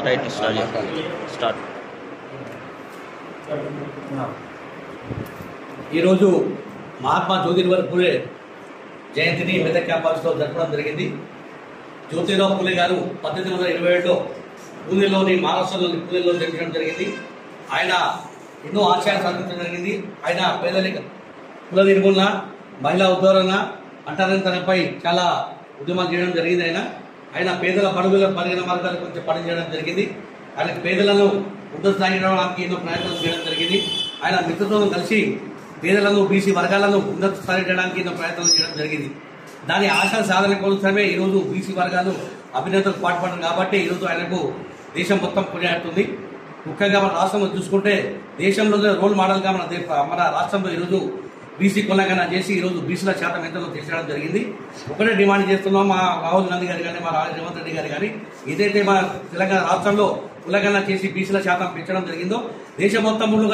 Right start. ఈరోజు మహాత్మా జ్యోతిరావు పూలే జయంతిని మెదక్ క్యాంపస్లో జరపడం జరిగింది. జ్యోతిరావు పూలే గారు 1827లో పూణేలోని మహారాష్ట్రలోని పూణేలో జన్మించడం జరిగింది. ఆయన ఎన్నో ఆశయాలు సాధించడం జరిగింది. ఆయన పేదరిక కుల నిర్మూలన, మహిళా ఉద్ధరణ, అంటరానితనంపై చాలా ఉద్యమాలు చేయడం జరిగింది. ఆయన పేదల పడుగుల పరిగణ మార్గాలు కొంచెం పనిచేయడం జరిగింది. ఆయన పేదలను ఉన్నత స్థాయి రావడానికి ఎన్నో ప్రయత్నాలు చేయడం జరిగింది. ఆయన మిత్రులతో కలిసి పేదలను, బీసీ వర్గాలను ఉన్నత స్థాయి చేయడానికి ఎన్నో ప్రయత్నాలు చేయడం జరిగింది. దాని ఆశా సాధన కోసమే ఈరోజు బీసీ వర్గాలు అభినేతలు పాటుపడ్డారు. కాబట్టి ఈరోజు ఆయనకు దేశం మొత్తం కొనియాడుతుంది. ముఖ్యంగా మన రాష్ట్రంలో చూసుకుంటే దేశంలోనే రోల్ మోడల్గా మన రాష్ట్రంలో ఈరోజు బీసీ కులంగా చేసి ఈరోజు బీసీల శాతం ఎంతో తీర్చడం జరిగింది. ఒకటే డిమాండ్ చేస్తున్నాం, మా రాహుల్ గాంధీ గారు కానీ, మా రేవంత్ రెడ్డి గారు కానీ, ఏదైతే మన తెలంగాణ రాష్ట్రంలో కులంగా చేసి బీసీల శాతం పెంచడం జరిగిందో దేశం మొత్తంలో